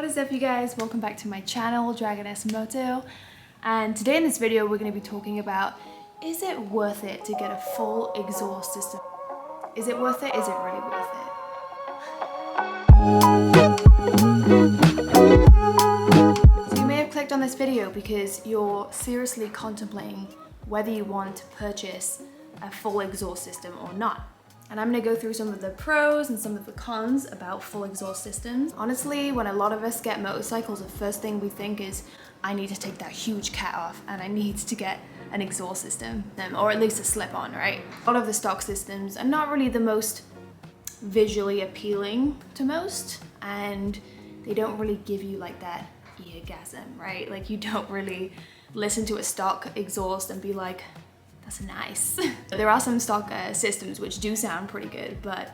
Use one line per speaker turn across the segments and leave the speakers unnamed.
What is up, you guys? Welcome back to my channel, Dragoness Moto. And today in this video we're going to be talking about, is it worth it to get a full exhaust system? Is it worth it? Is it really worth it? So you may have clicked on this video because you're seriously contemplating whether you want to purchase a full exhaust system or not. And I'm gonna go through some of the pros and some of the cons about full exhaust systems. Honestly, when a lot of us get motorcycles, the first thing we think is, I need to take that huge cat off and I need to get an exhaust system, or at least a slip-on, right? A lot of the stock systems are not really the most visually appealing to most, and they don't really give you like that eargasm, right? Like, you don't really listen to a stock exhaust and be like, that's nice. There are some stock systems which do sound pretty good, but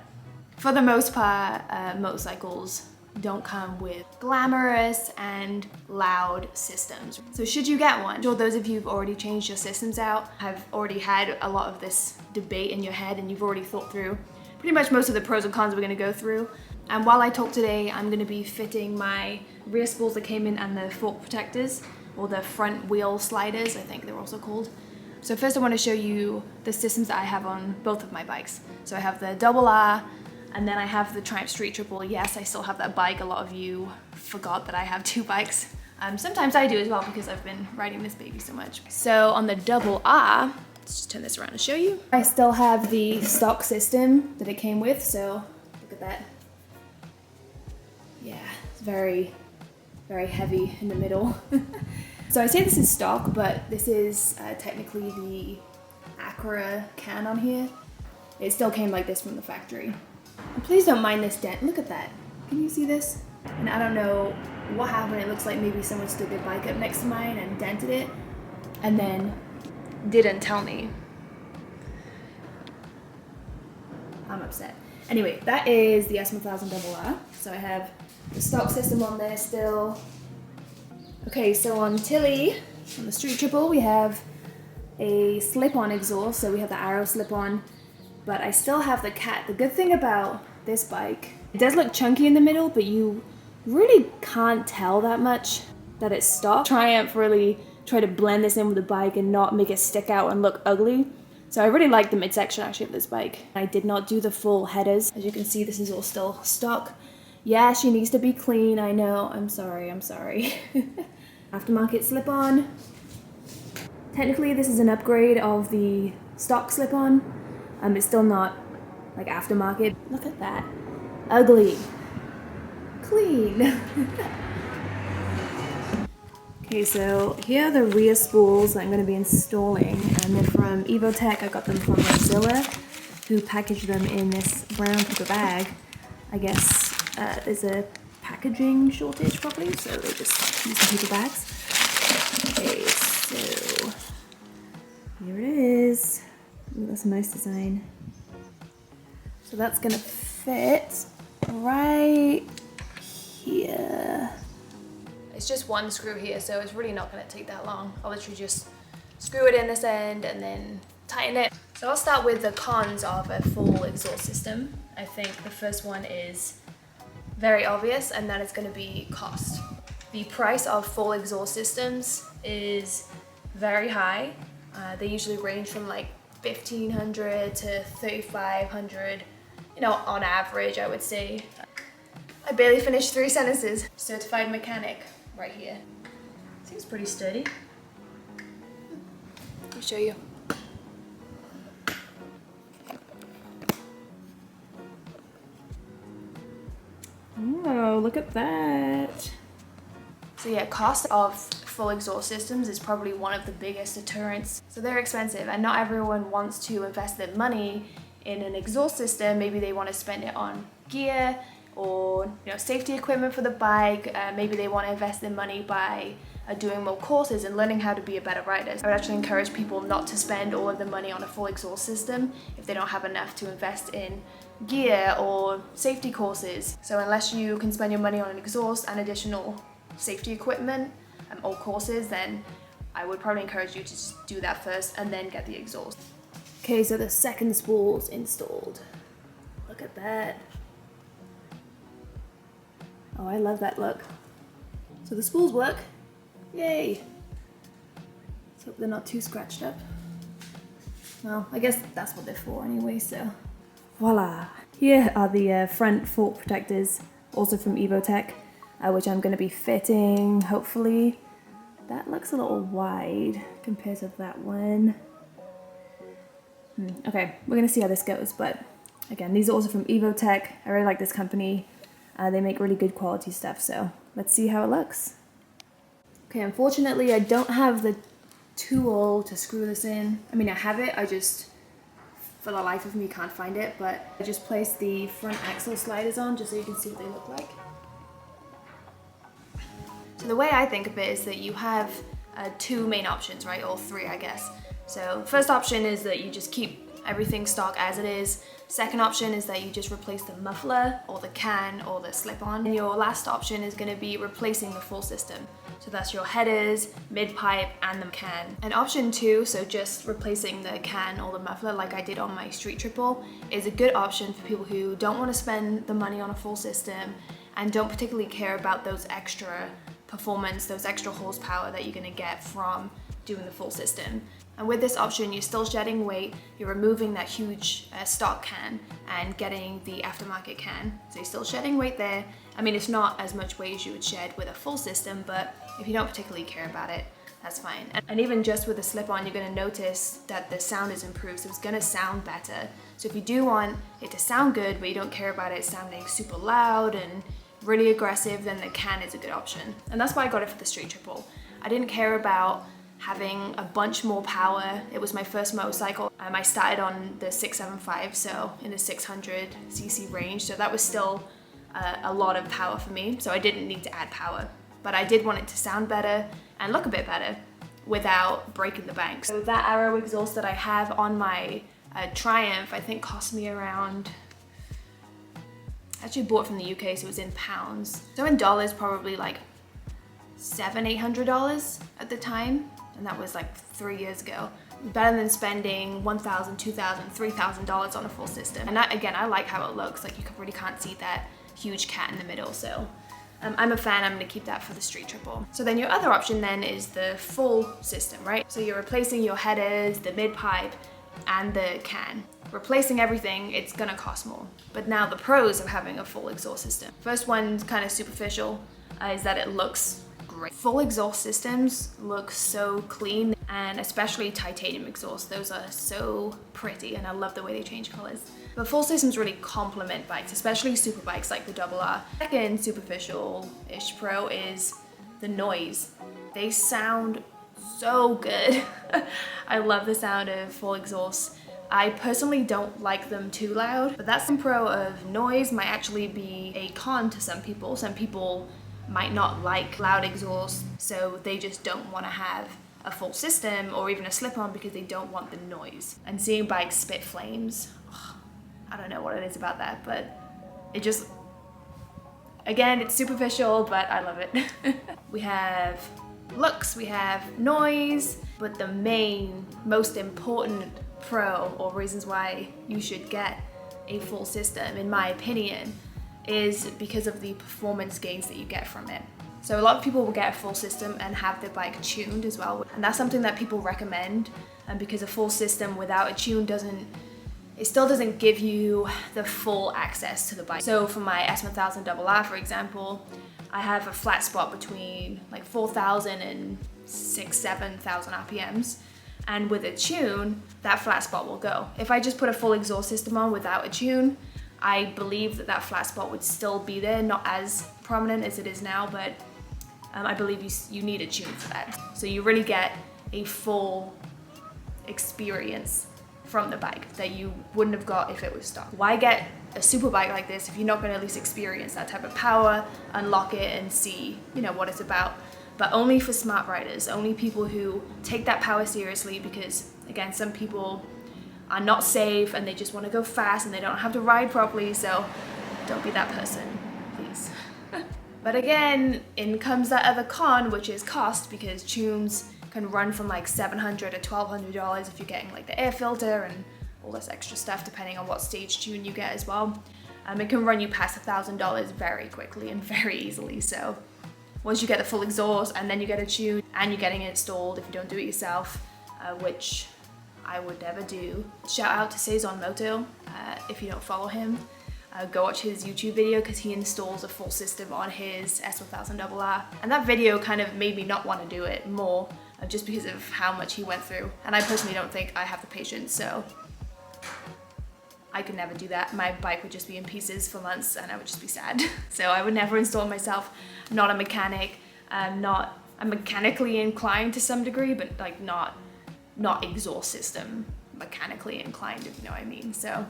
for the most part, motorcycles don't come with glamorous and loud systems. So should you get one, I'm sure those of you who've already changed your systems out have already had a lot of this debate in your head, and you've already thought through pretty much most of the pros and cons we're gonna go through. And while I talk today, I'm gonna be fitting my rear spools that came in and the fork protectors, or the front wheel sliders, I think they're also called. So first I want to show you the systems that I have on both of my bikes. So I have the Double R, and then I have the Triumph Street Triple. Yes, I still have that bike. A lot of you forgot that I have two bikes. Sometimes I do as well because I've been riding this baby so much. So on the Double R, let's just turn this around and show you. I still have the stock system that it came with, so look at that. Yeah, it's very, very heavy in the middle. So I say this is stock, but this is technically the Acura can on here. It still came like this from the factory. And please don't mind this dent. Look at that. Can you see this? And I don't know what happened. It looks like maybe someone stood their bike up next to mine and dented it, and then didn't tell me. I'm upset. Anyway, that is the S1000 Double R. So I have the stock system on there still. Okay, so on Tilly, on the Street Triple, we have a slip-on exhaust, so we have the Arrow slip-on, but I still have the Cat. The good thing about this bike, it does look chunky in the middle, but you really can't tell that much that it's stock. Triumph really try to blend this in with the bike and not make it stick out and look ugly. So I really like the midsection actually of this bike. I did not do the full headers. As you can see, this is all still stock. Yeah, she needs to be clean, I know. I'm sorry. Aftermarket slip-on. Technically, this is an upgrade of the stock slip-on. It's still not like aftermarket. Look at that. Ugly. Clean. Okay, so here are the rear spools that I'm going to be installing, and they're from Evotech. I got them from Mozilla, who packaged them in this brown paper bag. I guess there's a packaging shortage probably, so they just use the paper bags. Okay, so here it is. Ooh, that's a nice design. So that's gonna fit right here. It's just one screw here, so it's really not gonna take that long. I'll literally just screw it in this end and then tighten it. So I'll start with the cons of a full exhaust system. I think the first one is very obvious, and that is going to be cost. The price of full exhaust systems is very high. They usually range from like $1,500 to $3,500, you know, on average, I would say. I barely finished 3 sentences. Certified mechanic right here. Seems pretty sturdy. Let me show you. Oh, look at that. So yeah, cost of full exhaust systems is probably one of the biggest deterrents. So they're expensive, and not everyone wants to invest their money in an exhaust system. Maybe they want to spend it on gear or, you know, safety equipment for the bike. Maybe they want to invest their money by doing more courses and learning how to be a better rider. I would actually encourage people not to spend all of the money on a full exhaust system if they don't have enough to invest in gear or safety courses. So unless you can spend your money on an exhaust and additional safety equipment or courses, then I would probably encourage you to just do that first and then get the exhaust. Okay, so the second spool's installed. Look at that. Oh, I love that look. So the spools work. Yay! Let's hope they're not too scratched up. Well, I guess that's what they're for anyway, so. Voila! Here are the front fork protectors, also from Evotech, which I'm going to be fitting, hopefully. That looks a little wide compared to that one. Okay, we're going to see how this goes, but again, these are also from Evotech. I really like this company. They make really good quality stuff, so let's see how it looks. Okay, unfortunately I don't have the tool to screw this in. I mean, I have it, I just, for the life of me, can't find it, but I just placed the front axle sliders on just so you can see what they look like. So the way I think of it is that you have two main options, right? Or three, I guess. So first option is that you just keep everything stock as it is. Second option is that you just replace the muffler or the can or the slip-on. And your last option is going to be replacing the full system. So that's your headers, mid-pipe, and the can. And option two, so just replacing the can or the muffler like I did on my Street Triple, is a good option for people who don't want to spend the money on a full system and don't particularly care about those extra performance, those extra horsepower that you're going to get from doing the full system. And with this option, you're still shedding weight, you're removing that huge stock can and getting the aftermarket can. So you're still shedding weight there. I mean, it's not as much weight as you would shed with a full system, but if you don't particularly care about it, that's fine. And even just with the slip-on, you're gonna notice that the sound is improved, so it's gonna sound better. So if you do want it to sound good, but you don't care about it sounding super loud and really aggressive, then the can is a good option. And that's why I got it for the Street Triple. I didn't care about having a bunch more power. It was my first motorcycle. I started on the 675, so in the 600cc range, so that was still a lot of power for me, so I didn't need to add power. But I did want it to sound better and look a bit better without breaking the bank. So that Arrow exhaust that I have on my Triumph, I think cost me around, I actually bought it from the UK, so it was in pounds. So in dollars, probably like $700-800 at the time. And that was like 3 years ago. Better than spending $1,000, $2,000, $3,000 on a full system. And that, again, I like how it looks. Like you really can't see that huge cat in the middle. So I'm a fan. I'm gonna keep that for the Street Triple. So then your other option then is the full system, right? So you're replacing your headers, the mid-pipe, and the can. Replacing everything, it's gonna cost more. But now the pros of having a full exhaust system. First one's kind of superficial, is that it looks great. Full exhaust systems look so clean, and especially titanium exhaust. Those are so pretty, and I love the way they change colors. But full systems really complement bikes, especially super bikes like the RR. Second superficial-ish pro is the noise. They sound so good. I love the sound of full exhaust. I personally don't like them too loud, but that's some pro of noise might actually be a con to some people. Some people might not like loud exhaust, so they just don't want to have a full system or even a slip-on because they don't want the noise. And seeing bikes spit flames, I don't know what it is about that, but it just, again, it's superficial, but I love it. We have looks, we have noise, but the main, most important pro or reasons why you should get a full system, in my opinion, is because of the performance gains that you get from it. So a lot of people will get a full system and have their bike tuned as well, and that's something that people recommend, and because a full system without a tune still doesn't give you the full access to the bike. So for my S1000 RR, for example, I have a flat spot between like 4,000 and 7,000 RPMs. And with a tune, that flat spot will go. If I just put a full exhaust system on without a tune, I believe that flat spot would still be there, not as prominent as it is now, but I believe you need a tune for that. So you really get a full experience from the bike that you wouldn't have got if it was stock. Why get a super bike like this if you're not going to at least experience that type of power, unlock it and see, what it's about? But only for smart riders, only people who take that power seriously, because again, some people are not safe and they just want to go fast and they don't have to ride properly, so don't be that person, please. But again, in comes that other con, which is cost, because tunes can run from like $700 to $1,200 if you're getting like the air filter and all this extra stuff, depending on what stage tune you get as well. It can run you past $1,000 very quickly and very easily, so once you get the full exhaust and then you get it tuned and you're getting it installed if you don't do it yourself, which I would never do. Shout out to Saison Moto. If you don't follow him, go watch his YouTube video because he installs a full system on his S1000RR. And that video kind of made me not want to do it more, just because of how much he went through. And I personally don't think I have the patience, so I could never do that. My bike would just be in pieces for months and I would just be sad. So I would never install it myself. I'm not a mechanic. I'm mechanically inclined to some degree, but like not exhaust system mechanically inclined, if you know what I mean. So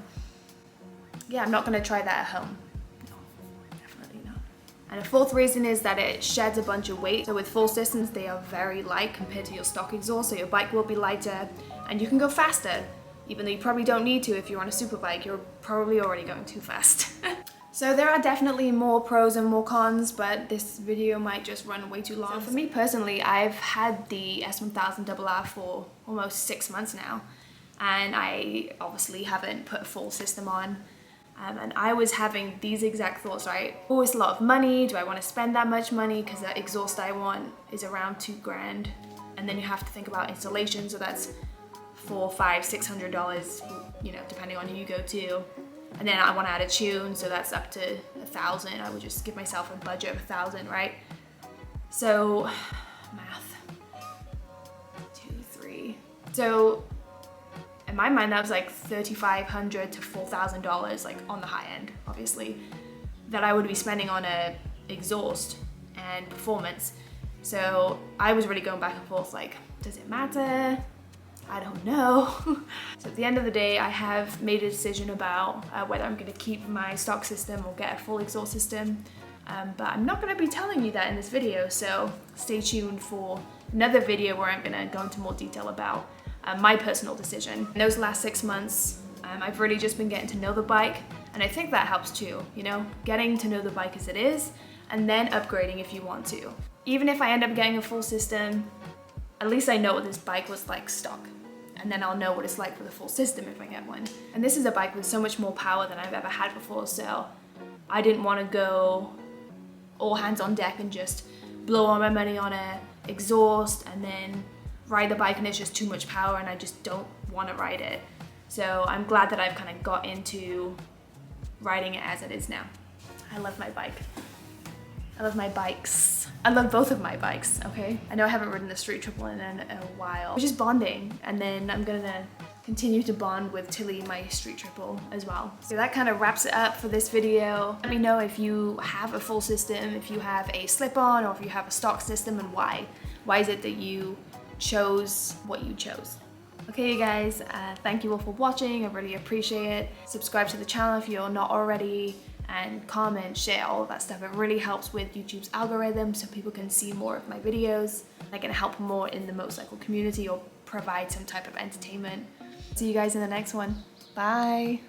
yeah, I'm not gonna try that at home. No, definitely not. And a fourth reason is that it sheds a bunch of weight. So with full systems, they are very light compared to your stock exhaust. So your bike will be lighter and you can go faster. Even though you probably don't need to if you're on a super bike, you're probably already going too fast. So there are definitely more pros and more cons, but this video might just run way too long. So for me personally, I've had the S1000RR for almost 6 months now, and I obviously haven't put a full system on. And I was having these exact thoughts, right? Oh, it's a lot of money. Do I want to spend that much money? Because the exhaust I want is around $2,000. And then you have to think about installation, so that's $400, $500, $600, you know, depending on who you go to. And then I want to add a tune, so that's up to $1,000. I would just give myself a budget of $1,000, right? So, math. 2, 3. So, in my mind, that was like $3,500 to $4,000, like on the high end, obviously, that I would be spending on a exhaust and performance. So I was really going back and forth, like, does it matter? I don't know. So at the end of the day, I have made a decision about whether I'm gonna keep my stock system or get a full exhaust system. But I'm not gonna be telling you that in this video, so stay tuned for another video where I'm gonna go into more detail about my personal decision. In those last 6 months, I've really just been getting to know the bike, and I think that helps too, you know, getting to know the bike as it is, and then upgrading if you want to. Even if I end up getting a full system, at least I know what this bike was like stock. And then I'll know what it's like with a full system if I get one. And this is a bike with so much more power than I've ever had before, so I didn't want to go all hands on deck and just blow all my money on a exhaust and then ride the bike and it's just too much power and I just don't want to ride it. So I'm glad that I've kind of got into riding it as it is now. I love my bike. I love my bikes. I love both of my bikes, okay? I know I haven't ridden the Street Triple in a while. We're just bonding, and then I'm gonna continue to bond with Tilly, my Street Triple, as well. So that kind of wraps it up for this video. Let me know if you have a full system, if you have a slip-on, or if you have a stock system, and why. Why is it that you chose what you chose? Okay, you guys, thank you all for watching. I really appreciate it. Subscribe to the channel if you're not already, and comment, share, all of that stuff. It really helps with YouTube's algorithm so people can see more of my videos. I can help more in the motorcycle community or provide some type of entertainment. See you guys in the next one. Bye.